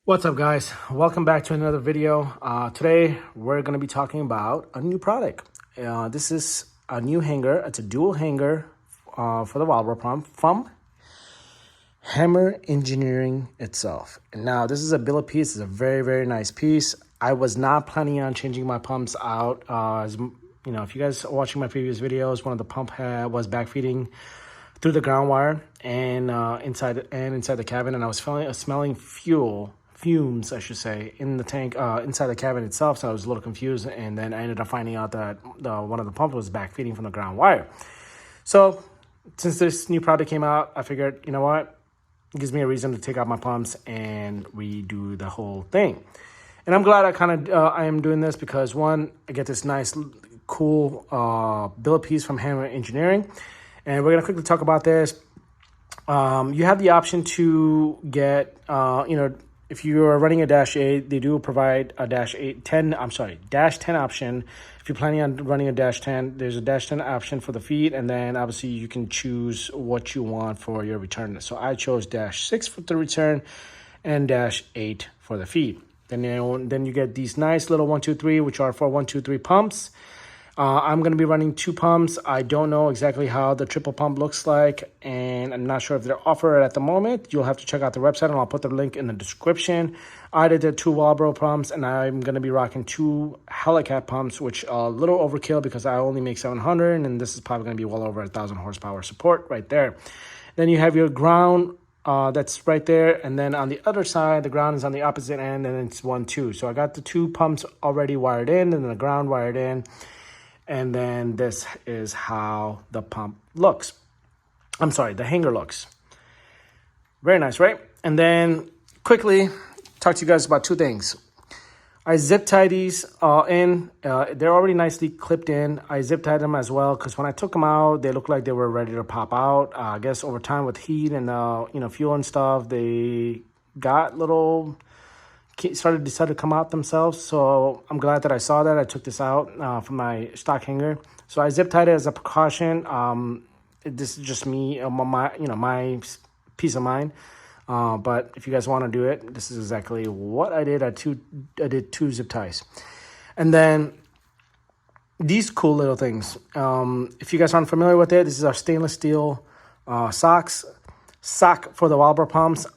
What's up, guys? Welcome back to another video. Today we're going to be talking about a new product. This is a new hanger. It's a dual hanger for the wildboard pump from Hammer Engineering itself. And now this is a billet piece. It's a very nice piece. I was not planning on changing my pumps out. As you know, if you guys are watching my previous videos, one of the pump was backfeeding through the ground wire and inside the cabin, and I was smelling fumes, I should say, in the tank, inside the cabin itself. So I was a little confused, and then I ended up finding out that one of the pumps was backfeeding from the ground wire. So since this new product came out, I figured, you know what, it gives me a reason to take out my pumps and redo the whole thing. And I'm glad I am doing this because, one, I get this nice, cool billet piece from Hammer Engineering, and we're gonna quickly talk about this. You have the option to get, if you are running a Dash 8, they do provide a Dash 10 option. If you're planning on running a Dash 10, there's a Dash 10 option for the feed, and then obviously you can choose what you want for your return. So I chose Dash 6 for the return and Dash 8 for the feed. Then you get these nice little 1, 2, 3, which are for 1, 2, 3 pumps. I'm going to be running 2 pumps. I don't know exactly how the triple pump looks like, and I'm not sure if they're offered at the moment. You'll have to check out the website, and I'll put the link in the description. I did the 2 Walbro pumps, and I'm going to be rocking 2 Helicat pumps, which are a little overkill because I only make 700, and this is probably going to be well over 1,000 horsepower support right there. Then you have your ground that's right there, and then on the other side, the ground is on the opposite end, and it's 1, 2. So I got the 2 pumps already wired in, and the ground wired in. And then this is how the pump looks. I'm sorry, the hanger looks. Very nice, right? And then quickly talk to you guys about 2 things. I zip tie these in. They're already nicely clipped in. I zip tied them as well because when I took them out, they looked like they were ready to pop out. I guess over time with heat and fuel and stuff, they got decided to come out themselves. So I'm glad that I saw that. I took this out from my stock hanger. So I zip tied it as a precaution. This is just me, my peace of mind. But if you guys want to do it, this is exactly what I did. I did 2 zip ties. And then these cool little things. If you guys aren't familiar with it, this is our stainless steel sock for the Walbro pumps.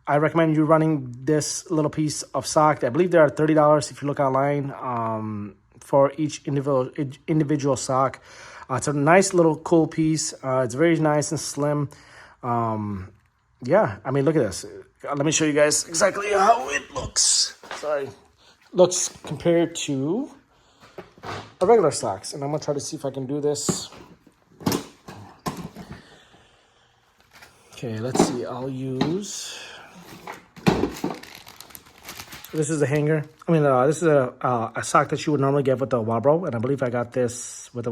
I recommend you running this little piece of sock. I believe they are $30 if you look online for each individual sock. It's a nice little cool piece. It's very nice and slim. Yeah, I mean, look at this. Let me show you guys exactly how it looks. Looks compared to a regular socks. And I'm going to try to see if I can do this. Okay, let's see. I'll use... This is a hanger. I mean, this is a sock that you would normally get with the Walbro, and I believe I got this with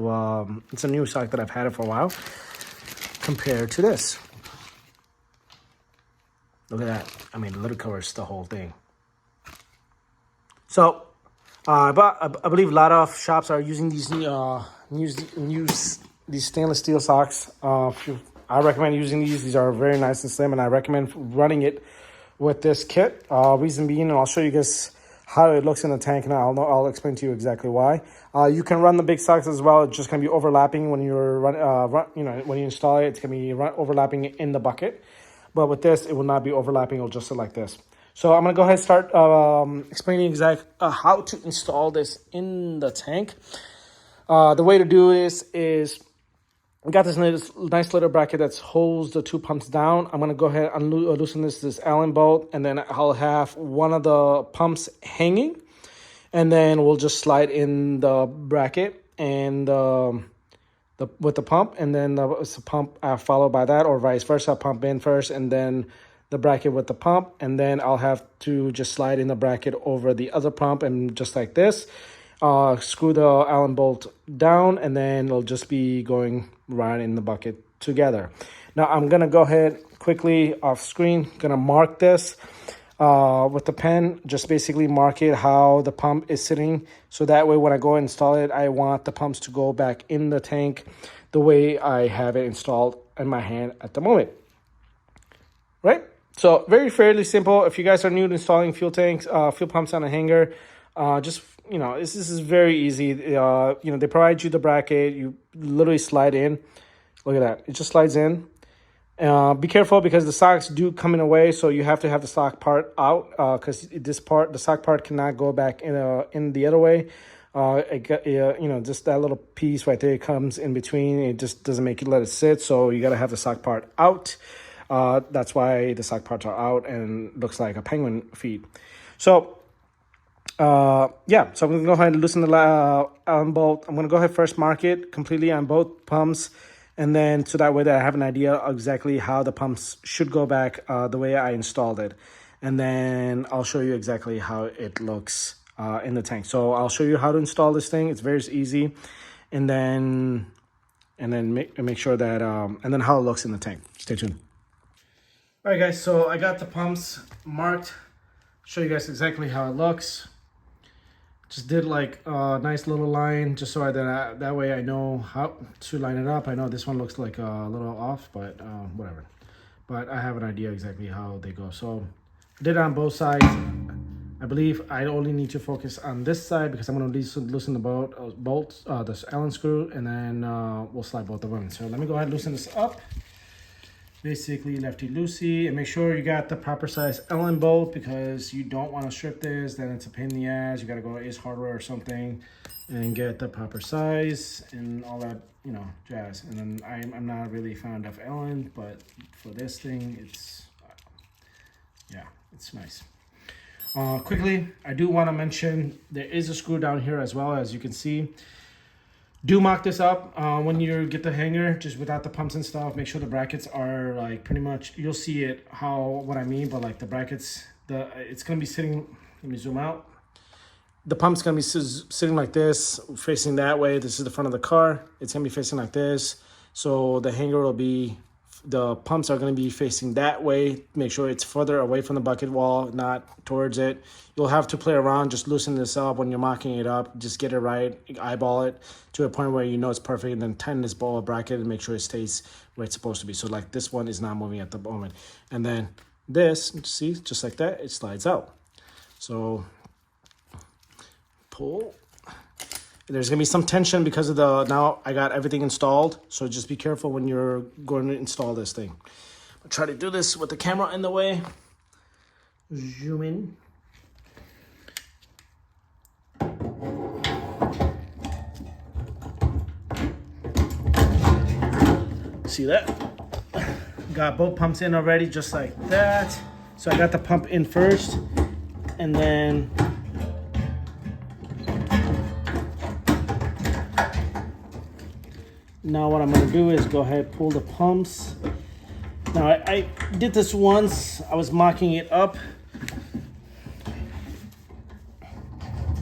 it's a new sock that I've had it for a while. Compared to this, look at that. I mean, it literally covers the whole thing. So, I believe a lot of shops are using these these stainless steel socks. I recommend using these. These are very nice and slim, and I recommend running it with this kit. Reason being, and I'll show you guys how it looks in the tank, and I'll explain to you exactly why. You can run the big socks as well. It's just gonna be overlapping when you're when you install it. It's gonna be overlapping in the bucket. But with this, it will not be overlapping. It'll just sit like this. So I'm gonna go ahead and start explaining exactly how to install this in the tank. The way to do this is, we got this nice little bracket that holds the 2 pumps down. I'm going to go ahead and loosen this Allen bolt, and then I'll have one of the pumps hanging, and then we'll just slide in the bracket and with the pump, and then the pump followed by that, or vice versa. Pump in first, and then the bracket with the pump, and then I'll have to just slide in the bracket over the other pump, and just like this. Screw the Allen bolt down, and then it'll just be going right in the bucket together. Now I'm gonna go ahead quickly off screen, gonna mark this with the pen. Just basically mark it how the pump is sitting, so that way when I go install it, I want the pumps to go back in the tank the way I have it installed in my hand at the moment. Right? So very fairly simple. If you guys are new to installing fuel tanks, fuel pumps on a hanger, just this is very easy. They provide you the bracket. You literally slide in. Look at that. It just slides in. Be careful because the socks do come in a way, so you have to have the sock part out because the sock part cannot go back in the other way. Just that little piece right there comes in between. It just doesn't make you let it sit, so you got to have the sock part out. That's why the sock parts are out and looks like a penguin feet. So yeah, so I'm gonna go ahead and loosen the Allen bolt. I'm gonna go ahead first mark it completely on both pumps, and then so that way that I have an idea of exactly how the pumps should go back the way I installed it, and then I'll show you exactly how it looks in the tank. So I'll show you how to install this thing. It's very easy, and then make sure that and then how it looks in the tank. Stay tuned. All right, guys. So I got the pumps marked. Show you guys exactly how it looks. Just did like a nice little line just so that way I know how to line it up. I know this one looks like a little off, but whatever. But I have an idea exactly how they go. So I did it on both sides. I believe I only need to focus on this side because I'm going to loosen the bolts, this Allen screw, and then we'll slide both of them. So let me go ahead and loosen this up. Basically lefty loosey, and make sure you got the proper size Allen bolt because you don't want to strip this, then it's a pain in the ass. You got to go to Ace Hardware or something and get the proper size and all that jazz. And then I'm not really fond of Allen, but for this thing it's it's nice. Quickly, I do want to mention there is a screw down here as well, as you can see. Do mock this up when you get the hanger, just without the pumps and stuff. Make sure the brackets are like pretty much, you'll see it what I mean, but like the brackets, it's gonna be sitting, let me zoom out. The pump's gonna be sitting like this, facing that way. This is the front of the car. It's gonna be facing like this. So the hanger will be, the pumps are going to be facing that way. Make sure it's further away from the bucket wall, not towards it. You'll have to play around, just loosen this up when you're mocking it up. Just get it right, eyeball it to a point where you know it's perfect, and then tighten this ball bracket and make sure it stays where it's supposed to be. So like this one is not moving at the moment. And then this, see, just like that, it slides out. So pull. There's gonna be some tension because of now I got everything installed. So just be careful when you're going to install this thing. I'll try to do this with the camera in the way. Zoom in. See that? Got both pumps in already, just like that. So I got the pump in first, and then now what I'm going to do is go ahead and pull the pumps. Now I did this once. I was mocking it up.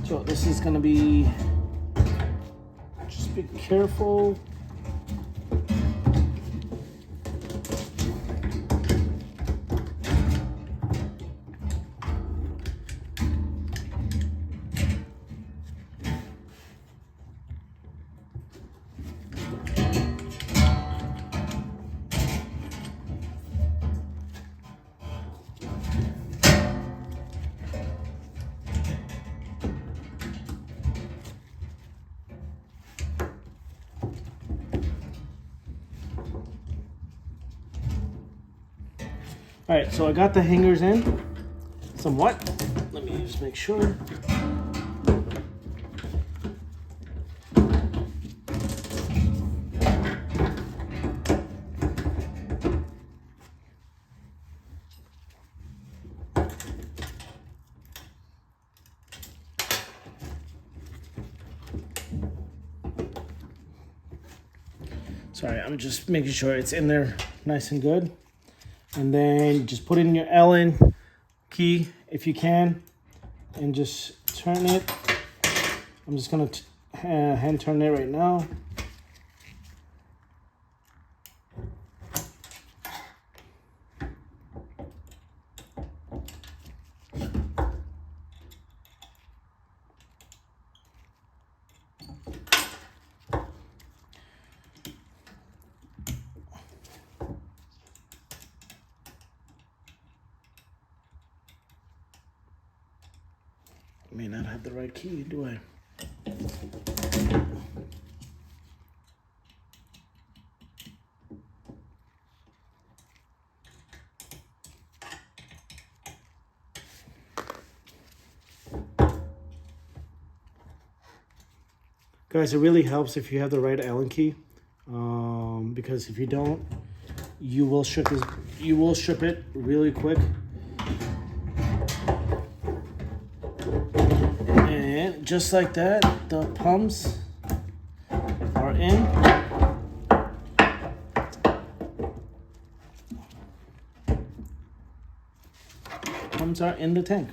So this is going to be, just be careful. All right, so I got the hangers in somewhat. Let me just make sure. Sorry, I'm just making sure it's in there nice and good. And then just put in your Allen key if you can, and just turn it. I'm just gonna hand turn it right now. May not have the right key, do I? Guys, it really helps if you have the right Allen key, because if you don't, you will strip it really quick. And just like that, the pumps are in. Pumps are in the tank.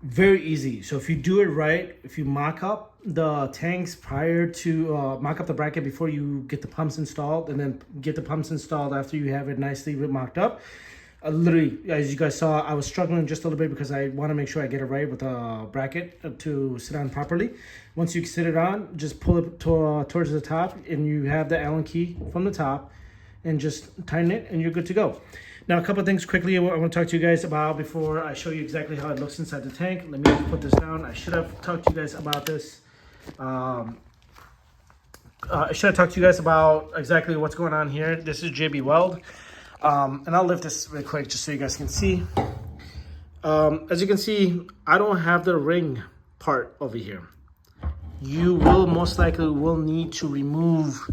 Very easy. So if you do it right, if you mock up the tanks prior to mock up the bracket before you get the pumps installed, and then get the pumps installed after you have it nicely mocked up. Literally, as you guys saw, I was struggling just a little bit because I want to make sure I get it right with the bracket to sit on properly. Once you sit it on, just pull it towards the top, and you have the Allen key from the top, and just tighten it, and you're good to go. Now, a couple of things quickly I want to talk to you guys about before I show you exactly how it looks inside the tank. Let me just put this down. I should have talked to you guys about this. I should have talked to you guys about exactly what's going on here. This is JB Weld. And I'll lift this really quick just so you guys can see. As you can see, I don't have the ring part over here. You will most likely need to remove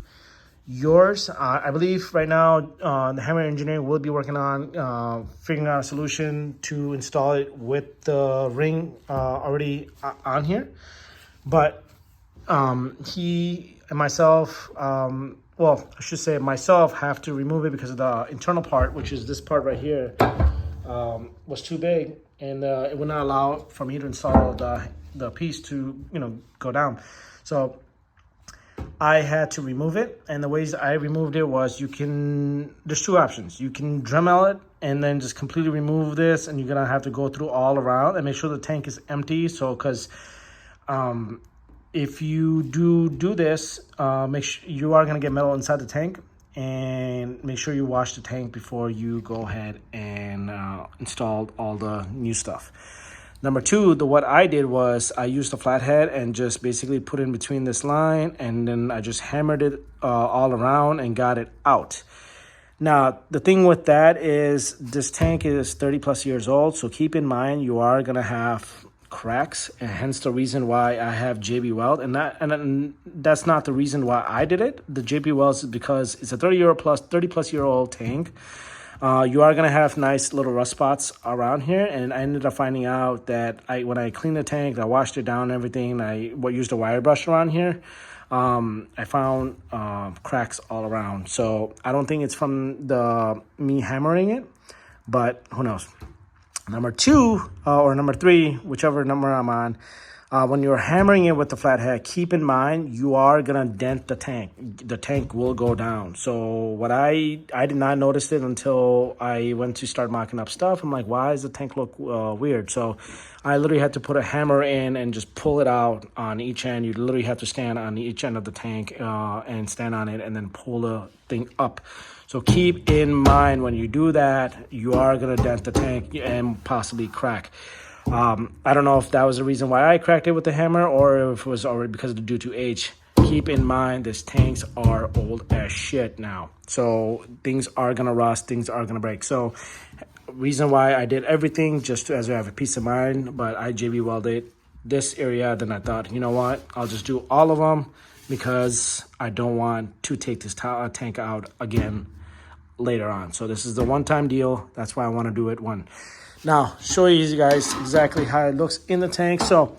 yours. I believe right now the Hammer engineering will be working on figuring out a solution to install it with the ring already on here. But he and myself, well, I should say myself, have to remove it because of the internal part, which is this part right here, was too big, and it would not allow for me to install the piece to, go down. So I had to remove it, and the ways I removed it was there's two options. You can Dremel it and then just completely remove this, and you're gonna have to go through all around and make sure the tank is empty. So, because if you do this, make sure you are gonna get metal inside the tank, and make sure you wash the tank before you go ahead and install all the new stuff. Number two, what I did was I used a flathead and just basically put in between this line, and then I just hammered it all around and got it out. Now, the thing with that is this tank is 30 plus years old, so keep in mind you are gonna have cracks, and hence the reason why I have JB Weld, and that's not the reason why I did it. The JB Weld is because it's a 30 plus year old tank. You are gonna have nice little rust spots around here, and I ended up finding out that when I cleaned the tank, I washed it down and everything, and I used a wire brush around here, I found cracks all around. So I don't think it's from me hammering it, but who knows. Number two, or number three, whichever number I'm on, when you're hammering it with the flathead, keep in mind you are gonna dent the tank. The tank will go down. So what I did not notice it until I went to start mocking up stuff. I'm like, why does the tank look weird? So I literally had to put a hammer in and just pull it out on each end. You literally have to stand on each end of the tank and stand on it and then pull the thing up. So keep in mind when you do that, you are gonna dent the tank and possibly crack. I don't know if that was the reason why I cracked it with the hammer, or if it was already because due to age. Keep in mind, these tanks are old as shit now. So things are gonna rust, things are gonna break. So reason why I did everything just as I have a peace of mind, but I JB welded this area. Then I thought, you know what? I'll just do all of them because I don't want to take this tank out again later on. So this is the one-time deal. That's why I want to do it one. Now, show you guys exactly how it looks in the tank. So,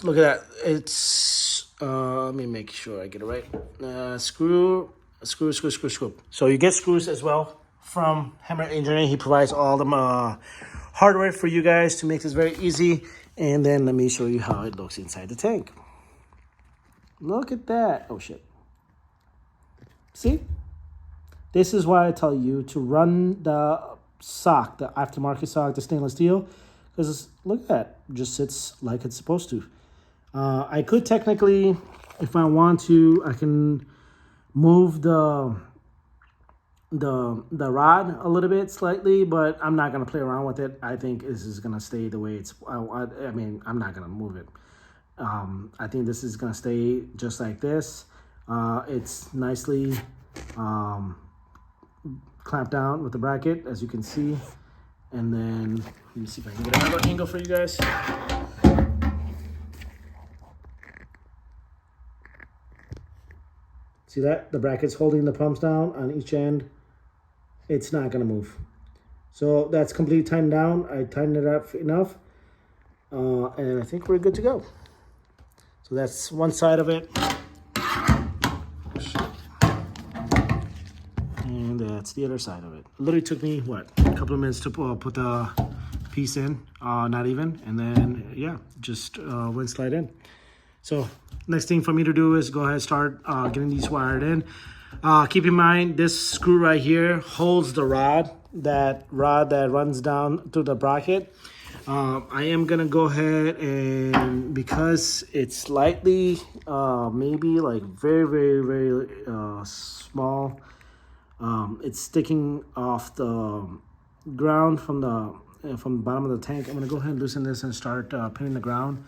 look at that. It's, let me make sure I get it right. Screw. So you get screws as well from Hammer Engineering. He provides all the hardware for you guys to make this very easy. And then let me show you how it looks inside the tank. Look at that. Oh, shit. See? This is why I tell you to run the sock, the aftermarket sock, the stainless steel, because look at that, just sits like it's supposed to. I could technically, if I want to, I can move the the rod a little bit slightly, but I'm not gonna play around with it. I think this is gonna stay the way it's. I mean, I'm not gonna move it. I think this is gonna stay just like this. It's nicely clamped down with the bracket, as you can see. And then let me see if I can get another angle for you guys. See that? The bracket's holding the pumps down on each end. It's not gonna move. So that's completely tightened down. I tightened it up enough. And I think we're good to go. So that's one side of it. And that's the other side of it. It literally took me, what, a couple of minutes to put the piece in, not even. And then, yeah, just went slide in. So next thing for me to do is go ahead and start getting these wired in. Keep in mind, this screw right here holds the rod that runs down to the bracket. I am gonna go ahead and, because it's slightly maybe like very small, it's sticking off the ground from the bottom of the tank. I'm gonna go ahead and loosen this and start pinning the ground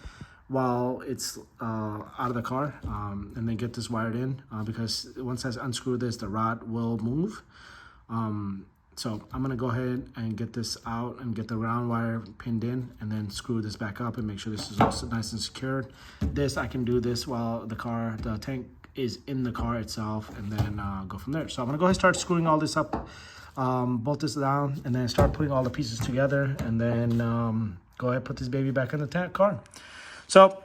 while it's out of the car, and then get this wired in, because once I unscrew this, the rod will move. So I'm gonna go ahead and get this out and get the round wire pinned in, and then screw this back up and make sure this is also nice and secured. This, I can do this while the tank is in the car itself, and then go from there. So I'm gonna go ahead and start screwing all this up, bolt this down, and then start putting all the pieces together, and then go ahead and put this baby back in the car. So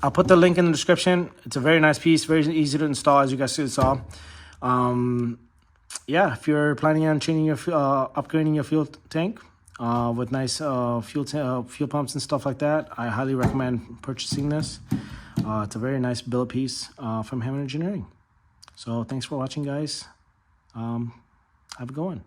I'll put the link in the description. It's a very nice piece, very easy to install, as you guys saw. Yeah, if you're planning on changing your upgrading your fuel tank with nice fuel pumps and stuff like that, I highly recommend purchasing this. It's a very nice build piece from Hammond Engineering. So thanks for watching, guys. Have a good one.